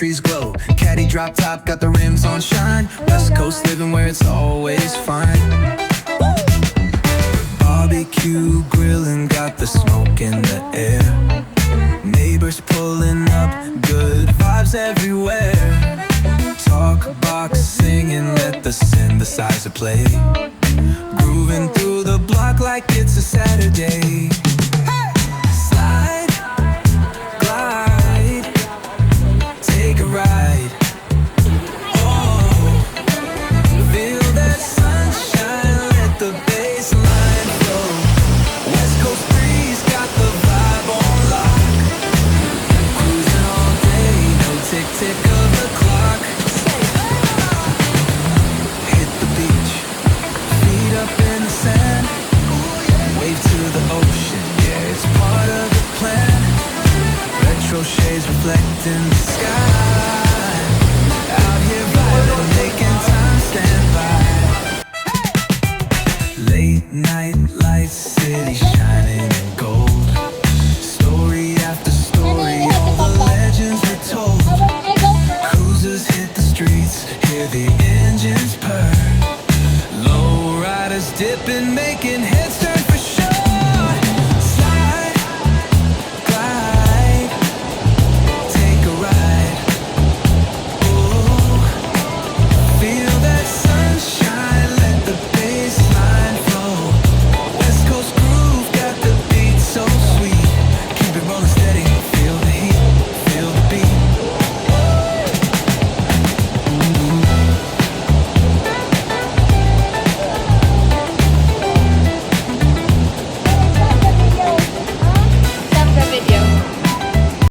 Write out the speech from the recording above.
trees glow. Caddy drop top, got the rims on shine. West Coast living where it's always fine. Barbecue grilling, got the smoke in the air. Neighbors pulling up, good vibes everywhere. Talk box singing, let the synthesizer play. Grooving through the block like it's a Saturday. Slide, glide, take a ride. Oh, feel that sunshine, let the bass line flow. West Coast breeze got the vibe on lock. Cruising all day, no tick tick of the clock. Hit the beach, feet up in the sand. Wave to the ocean, yeah, it's part of the plan. Retro shades reflecting the sky. Out here vibing, making time stand by. Late night lights, city shining in gold. Story after story, all the legends were told. Cruisers hit the streets, hear the engines purr. Low riders dipping, making hits